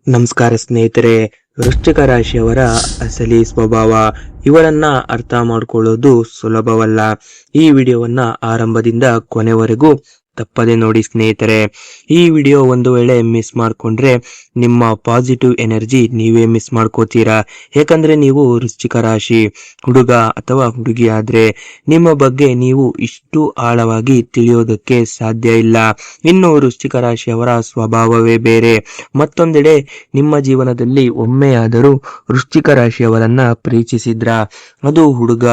ನಮಸ್ಕಾರ ಸ್ನೇಹಿತರೆ. ವೃಶ್ಚಿಕ ರಾಶಿಯವರ ಅಸಲಿ ಸ್ವಭಾವ ಇವರನ್ನ ಅರ್ಥ ಮಾಡ್ಕೊಳ್ಳೋದು ಸುಲಭವಲ್ಲ. ಈ ವಿಡಿಯೋವನ್ನ ಆರಂಭದಿಂದ ಕೊನೆವರೆಗೂ ತಪ್ಪದೆ ನೋಡಿ ಸ್ನೇಹಿತರೆ. ಈ ವಿಡಿಯೋ ಒಂದು ವೇಳೆ ಮಿಸ್ ಮಾಡ್ಕೊಂಡ್ರೆ ನಿಮ್ಮ ಪಾಸಿಟಿವ್ ಎನರ್ಜಿ ನೀವೇ ಮಿಸ್ ಮಾಡ್ಕೋತೀರಾ. ಯಾಕಂದ್ರೆ ನೀವು ವೃಶ್ಚಿಕ ರಾಶಿ ಹುಡುಗ ಅಥವಾ ಹುಡುಗಿ ಆದ್ರೆ ನಿಮ್ಮ ಬಗ್ಗೆ ನೀವು ಇಷ್ಟು ಆಳವಾಗಿ ತಿಳಿಯೋದಕ್ಕೆ ಸಾಧ್ಯ ಇಲ್ಲ. ಇನ್ನು ವೃಶ್ಚಿಕ ರಾಶಿಯವರ ಸ್ವಭಾವವೇ ಬೇರೆ. ಮತ್ತೊಂದೆಡೆ ನಿಮ್ಮ ಜೀವನದಲ್ಲಿ ಒಮ್ಮೆಯಾದರೂ ವೃಶ್ಚಿಕ ರಾಶಿಯವರನ್ನ ಪ್ರೀತಿಸಿದ್ರ, ಅದು ಹುಡುಗ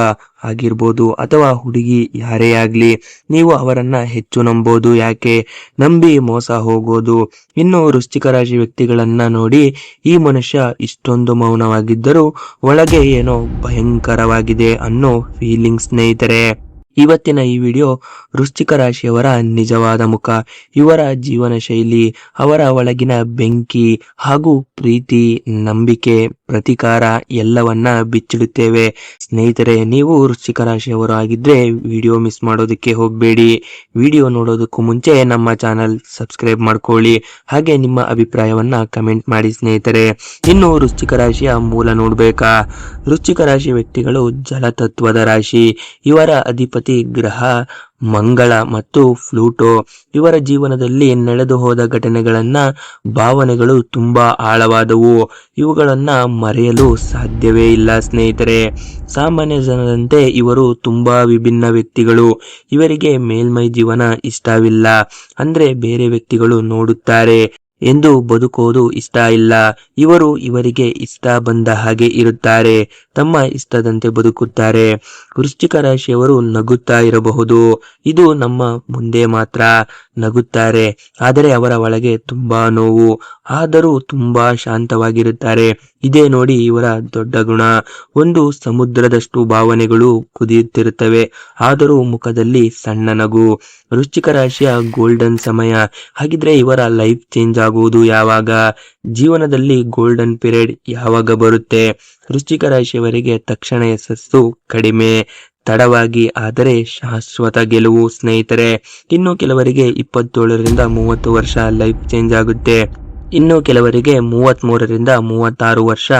ಆಗಿರ್ಬೋದು ಅಥವಾ ಹುಡುಗಿ ಯಾರೇ ಆಗ್ಲಿ, ನೀವು ಅವರನ್ನ ಹೆಚ್ಚು ನಂಬೋದು. ಯಾಕೆ ನಂಬಿ ಮೋಸ ಹೋಗೋದು. ಇನ್ನು ವೃಶ್ಚಿಕ ರಾಶಿ ವ್ಯಕ್ತಿಗಳನ್ನ ನೋಡಿ ಈ ಮನುಷ್ಯ ಇಷ್ಟೊಂದು ಮೌನವಾಗಿದ್ದರೂ ಒಳಗೆ ಏನೋ ಭಯಂಕರವಾಗಿದೆ ಅನ್ನೋ ಫೀಲಿಂಗ್ ಸ್ನೇಹಿತರೆ. ಇವತ್ತಿನ ಈ ವಿಡಿಯೋ ವೃಶ್ಚಿಕ ರಾಶಿಯವರ ನಿಜವಾದ ಮುಖ, ಇವರ ಜೀವನ ಶೈಲಿ, ಅವರ ಒಳಗಿನ ಬೆಂಕಿ ಹಾಗೂ ಪ್ರೀತಿ, ನಂಬಿಕೆ, ಪ್ರತಿಕಾರ ಎಲ್ಲವನ್ನ ಬಿಚ್ಚಿಡುತ್ತೇವೆ ಸ್ನೇಹಿತರೆ. ನೀವು ವೃಶ್ಚಿಕ ರಾಶಿಯವರು ಆಗಿದ್ರೆ ವಿಡಿಯೋ ಮಿಸ್ ಮಾಡೋದಕ್ಕೆ ಹೋಗಬೇಡಿ. ವಿಡಿಯೋ ನೋಡೋದಕ್ಕೂ ಮುಂಚೆ ನಮ್ಮ ಚಾನಲ್ ಸಬ್ಸ್ಕ್ರೈಬ್ ಮಾಡ್ಕೊಳ್ಳಿ, ಹಾಗೆ ನಿಮ್ಮ ಅಭಿಪ್ರಾಯವನ್ನ ಕಮೆಂಟ್ ಮಾಡಿ ಸ್ನೇಹಿತರೆ. ಇನ್ನು ವೃಶ್ಚಿಕ ರಾಶಿಯ ಮೂಲ ನೋಡ್ಬೇಕಾ? ವೃಶ್ಚಿಕ ರಾಶಿ ವ್ಯಕ್ತಿಗಳು ಜಲತತ್ವದ ರಾಶಿ. ಇವರ ಅಧಿಪತಿ ಗ್ರಹ ಮಂಗಳ ಮತ್ತು ಫ್ಲೂಟೋ. ಇವರ ಜೀವನದಲ್ಲಿ ನಡೆದು ಹೋದ ಘಟನೆಗಳನ್ನ, ಭಾವನೆಗಳು ತುಂಬಾ ಆಳವಾದವು. ಇವುಗಳನ್ನ ಮರೆಯಲು ಸಾಧ್ಯವೇ ಇಲ್ಲ ಸ್ನೇಹಿತರೆ. ಸಾಮಾನ್ಯ ಜನರಂತೆ ಇವರು ತುಂಬಾ ವಿಭಿನ್ನ ವ್ಯಕ್ತಿಗಳು. ಇವರಿಗೆ ಮೇಲ್ಮೈ ಜೀವನ ಇಷ್ಟವಿಲ್ಲ. ಅಂದ್ರೆ ಬೇರೆ ವ್ಯಕ್ತಿಗಳು ನೋಡುತ್ತಾರೆ ಎಂದು ಬದುಕೋದು ಇಷ್ಟ ಇಲ್ಲ. ಇವರು ಇವರಿಗೆ ಇಷ್ಟ ಬಂದ ಹಾಗೆ ಇರುತ್ತಾರೆ, ತಮ್ಮ ಇಷ್ಟದಂತೆ ಬದುಕುತ್ತಾರೆ. ವೃಶ್ಚಿಕ ರಾಶಿಯವರು ನಗುತ್ತಾ ಇರಬಹುದು, ಇದು ನಮ್ಮ ಮುಂದೆ ಮಾತ್ರ ನಗುತ್ತಾರೆ, ಆದರೆ ಅವರ ಒಳಗೆ ತುಂಬಾ ನೋವು. ಆದರೂ ತುಂಬಾ ಶಾಂತವಾಗಿರುತ್ತಾರೆ. ಇದೇ ನೋಡಿ ಇವರ ದೊಡ್ಡ ಗುಣ. ಒಂದು ಸಮುದ್ರದಷ್ಟು ಭಾವನೆಗಳು ಕುದಿಯುತ್ತಿರುತ್ತವೆ, ಆದರೂ ಮುಖದಲ್ಲಿ ಸಣ್ಣ ನಗು. ವೃಶ್ಚಿಕ ರಾಶಿಯ ಗೋಲ್ಡನ್ ಸಮಯ. ಹಾಗಿದ್ರೆ ಇವರ ಲೈಫ್ ಚೇಂಜ್ ಆಗುವುದು ಯಾವಾಗ? ಜೀವನದಲ್ಲಿ ಗೋಲ್ಡನ್ ಪೀರಿಯಡ್ ಯಾವಾಗ ಬರುತ್ತೆ? ವೃಶ್ಚಿಕ ರಾಶಿಯವರಿಗೆ ತಕ್ಷಣ ಯಶಸ್ಸು ಕಡಿಮೆ, ತಡವಾಗಿ ಆದರೆ ಶಾಶ್ವತ ಗೆಲುವು ಸ್ನೇಹಿತರೆ. ಇನ್ನು ಕೆಲವರಿಗೆ 27ರಿಂದ 30 ವರ್ಷ ಲೈಫ್ ಚೇಂಜ್ ಆಗುತ್ತೆ. ಇನ್ನು ಕೆಲವರಿಗೆ 33ರಿಂದ 36 ವರ್ಷ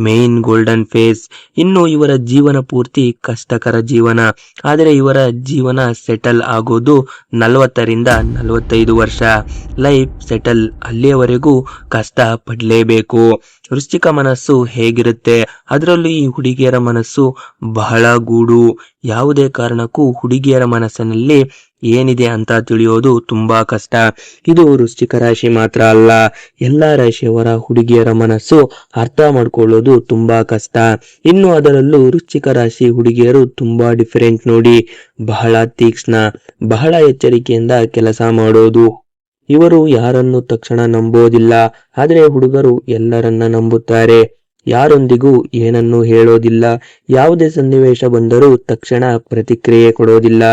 ಮೇನ್ ಗೋಲ್ಡನ್ ಫೇಸ್. ಇನ್ನು ಇವರ ಜೀವನ ಪೂರ್ತಿ ಕಷ್ಟಕರ ಜೀವನ, ಆದರೆ ಇವರ ಜೀವನ ಸೆಟಲ್ ಆಗೋದು 40ರಿಂದ 45 ವರ್ಷ. ಲೈಫ್ ಸೆಟಲ್, ಅಲ್ಲಿಯವರೆಗೂ ಕಷ್ಟ ಪಡಲೇಬೇಕು. ವೃಶ್ಚಿಕ ಮನಸ್ಸು ಹೇಗಿರುತ್ತೆ? ಅದರಲ್ಲೂ ಈ ಹುಡುಗಿಯರ ಮನಸ್ಸು ಬಹಳ ಗೂಡು. ಯಾವುದೇ ಕಾರಣಕ್ಕೂ ಹುಡುಗಿಯರ ಮನಸ್ಸಿನಲ್ಲಿ ಏನಿದೆ ಅಂತ ತಿಳಿಯೋದು ತುಂಬಾ ಕಷ್ಟ. ಇದು ವೃಶ್ಚಿಕ ರಾಶಿ ಮಾತ್ರ ಅಲ್ಲ, ಎಲ್ಲಾ ರಾಶಿಯವರ ಹುಡುಗಿಯರ ಮನಸ್ಸು ಅರ್ಥ ಮಾಡ್ಕೊಳ್ಳೋದು ತುಂಬಾ ಕಷ್ಟ. ಇನ್ನು ಅದರಲ್ಲೂ ವೃಶ್ಚಿಕ ರಾಶಿ ಹುಡುಗಿಯರು ತುಂಬಾ ಡಿಫರೆಂಟ್ ನೋಡಿ. ಬಹಳ ತೀಕ್ಷ್ಣ, ಬಹಳ ಎಚ್ಚರಿಕೆಯಿಂದ ಕೆಲಸ ಮಾಡೋದು. ಇವರು ಯಾರನ್ನು ತಕ್ಷಣ ನಂಬೋದಿಲ್ಲ, ಆದರೆ ಹುಡುಗರು ಎಲ್ಲರನ್ನ ನಂಬುತ್ತಾರೆ. ಯಾರೊಂದಿಗೂ ಏನನ್ನೂ ಹೇಳೋದಿಲ್ಲ. ಯಾವುದೇ ಸನ್ನಿವೇಶ ಬಂದರೂ ತಕ್ಷಣ ಪ್ರತಿಕ್ರಿಯೆ ಕೊಡೋದಿಲ್ಲ,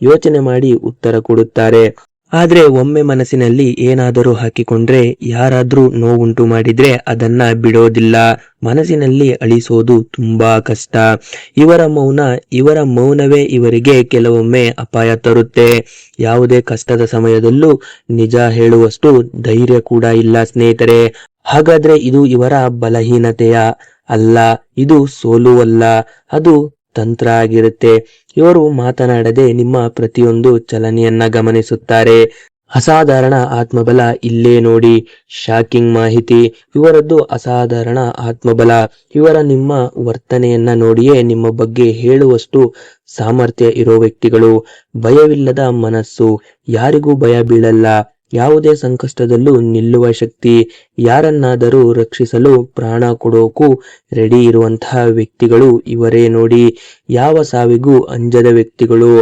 ಯೋಚನೆ ಮಾಡಿ ಉತ್ತರ ಕೊಡುತ್ತಾರೆ. ಆದ್ರೆ ಒಮ್ಮೆ ಮನಸ್ಸಿನಲ್ಲಿ ಏನಾದರೂ ಹಾಕಿಕೊಂಡ್ರೆ, ಯಾರಾದ್ರೂ ನೋವುಂಟು ಮಾಡಿದ್ರೆ ಅದನ್ನ ಬಿಡೋದಿಲ್ಲ. ಮನಸ್ಸಿನಲ್ಲಿ ಅಳಿಸೋದು ತುಂಬಾ ಕಷ್ಟ. ಇವರ ಮೌನವೇ ಇವರಿಗೆ ಕೆಲವೊಮ್ಮೆ ಅಪಾಯ ತರುತ್ತೆ. ಯಾವುದೇ ಕಷ್ಟದ ಸಮಯದಲ್ಲೂ ನಿಜ ಹೇಳುವಷ್ಟು ಧೈರ್ಯ ಕೂಡ ಇಲ್ಲ ಸ್ನೇಹಿತರೆ. ಹಾಗಾದ್ರೆ ಇದು ಇವರ ಬಲಹೀನತೆಯ ಅಲ್ಲ, ಇದು ಸೋಲು ಅಲ್ಲ, ಅದು ತಂತ್ರ ಆಗಿರುತ್ತೆ. ಇವರು ಮಾತನಾಡದೆ ನಿಮ್ಮ ಪ್ರತಿಯೊಂದು ಚಲನೆಯನ್ನ ಗಮನಿಸುತ್ತಾರೆ. ಅಸಾಧಾರಣ ಆತ್ಮಬಲ ಇಲ್ಲೇ ನೋಡಿ. ಶಾಕಿಂಗ್ ಮಾಹಿತಿ. ಇವರದ್ದು ಅಸಾಧಾರಣ ಆತ್ಮಬಲ. ನಿಮ್ಮ ವರ್ತನೆಯನ್ನ ನೋಡಿಯೇ ನಿಮ್ಮ ಬಗ್ಗೆ ಹೇಳುವಷ್ಟು ಸಾಮರ್ಥ್ಯ ಇರೋ ವ್ಯಕ್ತಿಗಳು. ಭಯವಿಲ್ಲದ ಮನಸ್ಸು, ಯಾರಿಗೂ ಭಯ ಬೀಳಲ್ಲ. ಯಾವುದೇ ಸಂಕಷ್ಟದಲ್ಲೂ ನಿಲ್ಲುವ ಶಕ್ತಿ. ಯಾರನ್ನಾದರೂ ರಕ್ಷಿಸಲು ಪ್ರಾಣ ಕೊಡೋಕು ರೆಡಿ ಇರುವಂತಹ ವ್ಯಕ್ತಿಗಳು ಇವರೇ ನೋಡಿ. ಯಾವ ಸಾವಿಗೂ ಅಂಜದ ವ್ಯಕ್ತಿಗಳು,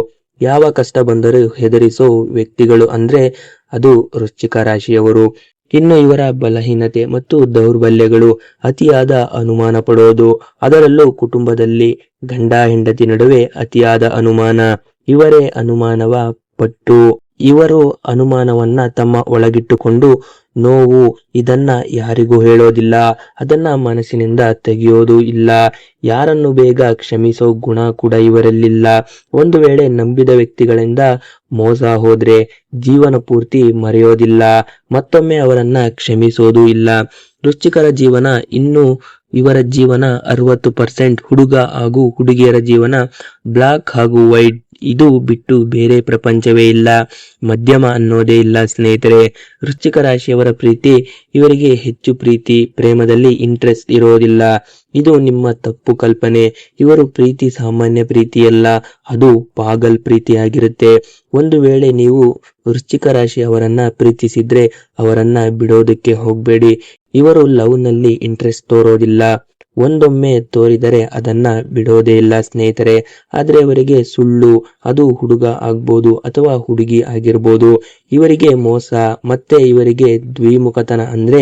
ಯಾವ ಕಷ್ಟ ಬಂದರೂ ಹೆದರಿಸೋ ವ್ಯಕ್ತಿಗಳು ಅಂದ್ರೆ ಅದು ವೃಶ್ಚಿಕ ರಾಶಿಯವರು. ಇನ್ನು ಇವರ ಬಲಹೀನತೆ ಮತ್ತು ದೌರ್ಬಲ್ಯಗಳು: ಅತಿಯಾದ ಅನುಮಾನ ಪಡೋದು, ಅದರಲ್ಲೂ ಕುಟುಂಬದಲ್ಲಿ ಗಂಡ ಹೆಂಡತಿ ನಡುವೆ ಅತಿಯಾದ ಅನುಮಾನ. ಇವರೇ ಅನುಮಾನವ ಪಟ್ಟು, ಇವರು ಅನುಮಾನವನ್ನ ತಮ್ಮ ಒಳಗಿಟ್ಟುಕೊಂಡು ನೋವು ಇದನ್ನ ಯಾರಿಗೂ ಹೇಳೋದಿಲ್ಲ, ಅದನ್ನ ಮನಸ್ಸಿನಿಂದ ತೆಗೆಯೋದು ಇಲ್ಲ. ಯಾರನ್ನು ಬೇಗ ಕ್ಷಮಿಸೋ ಗುಣ ಕೂಡ ಇವರಲ್ಲಿಲ್ಲ. ಒಂದು ವೇಳೆ ನಂಬಿದ ವ್ಯಕ್ತಿಗಳಿಂದ ಮೋಸ ಹೋದ್ರೆ ಜೀವನ ಪೂರ್ತಿ ಮರೆಯೋದಿಲ್ಲ, ಮತ್ತೊಮ್ಮೆ ಅವರನ್ನ ಕ್ಷಮಿಸೋದು ಇಲ್ಲ. ವೃಶ್ಚಿಕರ ಜೀವನ ಇವರ ಜೀವನ 60% ಹುಡುಗ ಹಾಗೂ ಹುಡುಗಿಯರ ಜೀವನ ಬ್ಲಾಕ್ ಹಾಗೂ ವೈಟ್, ಇದು ಬಿಟ್ಟು ಬೇರೆ ಪ್ರಪಂಚವೇ ಇಲ್ಲ, ಮಧ್ಯಮ ಅನ್ನೋದೇ ಇಲ್ಲ ಸ್ನೇಹಿತರೆ. ವೃಶ್ಚಿಕ ರಾಶಿಯವರ ಪ್ರೀತಿ, ಇವರಿಗೆ ಹೆಚ್ಚು ಪ್ರೇಮದಲ್ಲಿ ಇಂಟ್ರೆಸ್ಟ್ ಇರೋದಿಲ್ಲ. ಇದು ನಿಮ್ಮ ತಪ್ಪು ಕಲ್ಪನೆ. ಇವರು ಪ್ರೀತಿ ಸಾಮಾನ್ಯ ಪ್ರೀತಿಯಲ್ಲ, ಅದು ಪಾಗಲ್ ಪ್ರೀತಿಯಾಗಿರುತ್ತೆ. ಒಂದು ವೇಳೆ ನೀವು ವೃಶ್ಚಿಕ ರಾಶಿಯವರನ್ನ ಪ್ರೀತಿಸಿದ್ರೆ ಅವರನ್ನ ಬಿಡೋದಕ್ಕೆ ಹೋಗ್ಬೇಡಿ. ಇವರು ಲವ್ ನಲ್ಲಿ ಇಂಟ್ರೆಸ್ಟ್ ತೋರೋದಿಲ್ಲ, ಒಂದೊಮ್ಮೆ ತೋರಿದರೆ ಅದನ್ನ ಬಿಡೋದೇ ಇಲ್ಲ ಸ್ನೇಹಿತರೆ. ಆದ್ರೆ ಇವರಿಗೆ ಸುಳ್ಳು, ಅದು ಹುಡುಗ ಆಗ್ಬೋದು ಅಥವಾ ಹುಡುಗಿ ಆಗಿರ್ಬೋದು, ಇವರಿಗೆ ಮೋಸ ಮತ್ತೆ ಇವರಿಗೆ ದ್ವಿಮುಖತನ ಅಂದ್ರೆ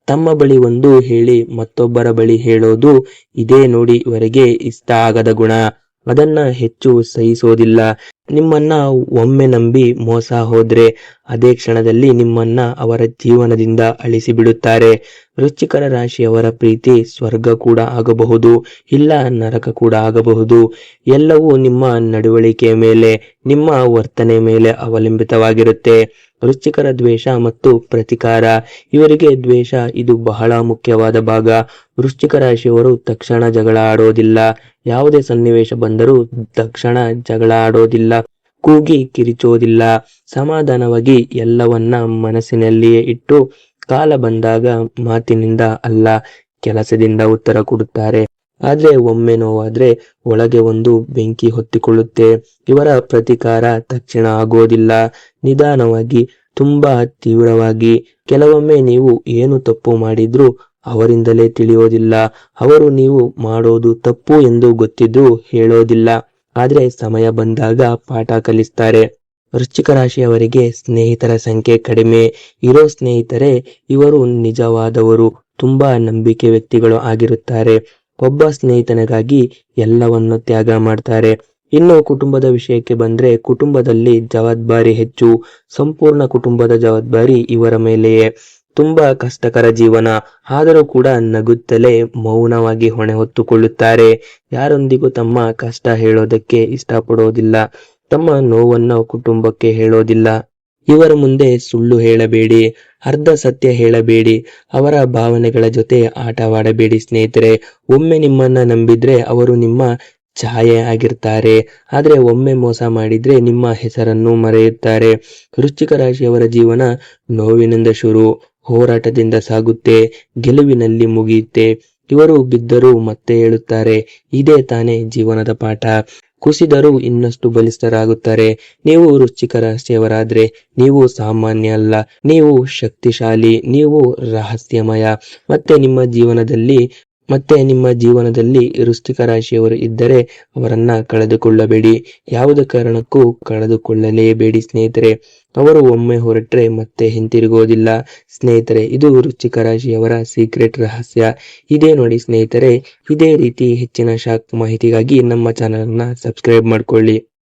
ತಮ್ಮ ಬಳಿ ಒಂದು ಹೇಳಿ ಮತ್ತೊಬ್ಬರ ಬಳಿ ಹೇಳೋದು, ಇದೇ ನೋಡಿ ಇವರಿಗೆ ಇಷ್ಟ ಆಗದ ಗುಣ. ಅದನ್ನ ಹೆಚ್ಚು ಸಹಿಸೋದಿಲ್ಲ. ನಿಮ್ಮನ್ನ ಒಮ್ಮೆ ನಂಬಿ ಮೋಸ ಹೋದ್ರೆ ಅದೇ ಕ್ಷಣದಲ್ಲಿ ನಿಮ್ಮನ್ನ ಅವರ ಜೀವನದಿಂದ ಅಳಿಸಿ ಬಿಡುತ್ತಾರೆ. ವೃಶ್ಚಿಕರ ರಾಶಿಯವರ ಪ್ರೀತಿ ಸ್ವರ್ಗ ಕೂಡ ಆಗಬಹುದು, ಇಲ್ಲ ನರಕ ಕೂಡ ಆಗಬಹುದು. ಎಲ್ಲವೂ ನಿಮ್ಮ ನಡವಳಿಕೆಯ ಮೇಲೆ, ನಿಮ್ಮ ವರ್ತನೆ ಮೇಲೆ ಅವಲಂಬಿತವಾಗಿರುತ್ತೆ. ವೃಶ್ಚಿಕರ ದ್ವೇಷ ಮತ್ತು ಪ್ರತಿಕಾರ, ಇವರಿಗೆ ದ್ವೇಷ ಇದು ಬಹಳ ಮುಖ್ಯವಾದ ಭಾಗ. ವೃಶ್ಚಿಕ ರಾಶಿಯವರು ತಕ್ಷಣ ಜಗಳ ಆಡೋದಿಲ್ಲ, ಯಾವುದೇ ಸನ್ನಿವೇಶ ಬಂದರೂ ತಕ್ಷಣ ಜಗಳ ಆಡೋದಿಲ್ಲ, ಕೂಗಿ ಕಿರಿಚೋದಿಲ್ಲ. ಸಮಾಧಾನವಾಗಿ ಎಲ್ಲವನ್ನ ಮನಸ್ಸಿನಲ್ಲಿಯೇ ಇಟ್ಟು ಕಾಲ ಬಂದಾಗ ಮಾತಿನಿಂದ ಅಲ್ಲ ಕೆಲಸದಿಂದ ಉತ್ತರ ಕೊಡುತ್ತಾರೆ. ಆದ್ರೆ ಒಮ್ಮೆ ನೋವಾದ್ರೆ ಒಳಗೆ ಒಂದು ಬೆಂಕಿ ಹೊತ್ತಿಕೊಳ್ಳುತ್ತೆ. ಇವರ ಪ್ರತಿಕಾರ ತಕ್ಷಣ ಆಗೋದಿಲ್ಲ, ನಿಧಾನವಾಗಿ, ತುಂಬಾ ತೀವ್ರವಾಗಿ. ಕೆಲವೊಮ್ಮೆ ನೀವು ಏನು ತಪ್ಪು ಮಾಡಿದ್ರೂ ಅವರಿಂದಲೇ ತಿಳಿಯೋದಿಲ್ಲ. ಅವರು ನೀವು ಮಾಡೋದು ತಪ್ಪು ಎಂದು ಗೊತ್ತಿದ್ರೂ ಹೇಳೋದಿಲ್ಲ, ಆದ್ರೆ ಸಮಯ ಬಂದಾಗ ಪಾಠ ಕಲಿಸ್ತಾರೆ. ವೃಶ್ಚಿಕ ರಾಶಿಯವರಿಗೆ ಸ್ನೇಹಿತರ ಸಂಖ್ಯೆ ಕಡಿಮೆ. ಇರೋ ಸ್ನೇಹಿತರೆ ಇವರು ನಿಜವಾದವರು, ತುಂಬಾ ನಂಬಿಕೆ ವ್ಯಕ್ತಿಗಳು ಆಗಿರುತ್ತಾರೆ. ಒಬ್ಬ ಸ್ನೇಹಿತನಿಗಾಗಿ ಎಲ್ಲವನ್ನು ತ್ಯಾಗ ಮಾಡ್ತಾರೆ. ಇನ್ನು ಕುಟುಂಬದ ವಿಷಯಕ್ಕೆ ಬಂದ್ರೆ ಕುಟುಂಬದಲ್ಲಿ ಜವಾಬ್ದಾರಿ ಹೆಚ್ಚು. ಸಂಪೂರ್ಣ ಕುಟುಂಬದ ಜವಾಬ್ದಾರಿ ಇವರ ಮೇಲೆಯೇ. ತುಂಬಾ ಕಷ್ಟಕರ ಜೀವನ, ಆದರೂ ಕೂಡ ನಗುತ್ತಲೇ ಮೌನವಾಗಿ ಹೊಣೆ ಹೊತ್ತುಕೊಳ್ಳುತ್ತಾರೆ. ಯಾರೊಂದಿಗೂ ತಮ್ಮ ಕಷ್ಟ ಹೇಳೋದಕ್ಕೆ ಇಷ್ಟಪಡೋದಿಲ್ಲ, ತಮ್ಮ ನೋವನ್ನು ಕುಟುಂಬಕ್ಕೆ ಹೇಳೋದಿಲ್ಲ. ಇವರ ಮುಂದೆ ಸುಳ್ಳು ಹೇಳಬೇಡಿ, ಅರ್ಧ ಸತ್ಯ ಹೇಳಬೇಡಿ, ಅವರ ಭಾವನೆಗಳ ಜೊತೆ ಆಟವಾಡಬೇಡಿ ಸ್ನೇಹಿತರೆ. ಒಮ್ಮೆ ನಿಮ್ಮನ್ನ ನಂಬಿದ್ರೆ ಅವರು ನಿಮ್ಮ ಛಾಯೆ ಆಗಿರ್ತಾರೆ, ಆದ್ರೆ ಒಮ್ಮೆ ಮೋಸ ಮಾಡಿದ್ರೆ ನಿಮ್ಮ ಹೆಸರನ್ನು ಮರೆಯುತ್ತಾರೆ. ವೃಶ್ಚಿಕ ರಾಶಿಯವರ ಜೀವನ ನೋವಿನಿಂದ ಶುರು, ಹೋರಾಟದಿಂದ ಸಾಗುತ್ತೆ, ಗೆಲುವಿನಲ್ಲಿ ಮುಗಿಯುತ್ತೆ. ಇವರು ಬಿದ್ದರೂ ಮತ್ತೆ ಹೇಳುತ್ತಾರೆ, ಇದೇ ತಾನೇ ಜೀವನದ ಪಾಠ. ಕುಸಿದರೂ ಇನ್ನಷ್ಟು ಬಲಿಷ್ಠರಾಗುತ್ತಾರೆ. ನೀವು ವೃಶ್ಚಿಕ ರಾಶಿಯವರಾದ್ರೆ ನೀವು ಸಾಮಾನ್ಯ ಅಲ್ಲ, ನೀವು ಶಕ್ತಿಶಾಲಿ, ನೀವು ರಹಸ್ಯಮಯ. ಮತ್ತೆ ನಿಮ್ಮ ಜೀವನದಲ್ಲಿ ವೃಶ್ಚಿಕ ರಾಶಿಯವರು ಇದ್ದರೆ ಅವರನ್ನ ಕಳೆದುಕೊಳ್ಳಬೇಡಿ, ಯಾವುದೇ ಕಾರಣಕ್ಕೂ ಕಳೆದುಕೊಳ್ಳಲೇಬೇಡಿ ಸ್ನೇಹಿತರೆ. ಅವರು ಒಮ್ಮೆ ಹೊರಟ್ರೆ ಮತ್ತೆ ಹಿಂತಿರುಗೋದಿಲ್ಲ ಸ್ನೇಹಿತರೆ. ಇದು ವೃಶ್ಚಿಕ ರಾಶಿಯವರ ಸೀಕ್ರೆಟ್ ರಹಸ್ಯ. ಇದೇ ನೋಡಿ ಸ್ನೇಹಿತರೆ. ಇದೇ ರೀತಿ ಹೆಚ್ಚಿನ ಶಾಕ್ ಮಾಹಿತಿಗಾಗಿ ನಮ್ಮ ಚಾನಲ್ ಅನ್ನ ಸಬ್ಸ್ಕ್ರೈಬ್ ಮಾಡ್ಕೊಳ್ಳಿ.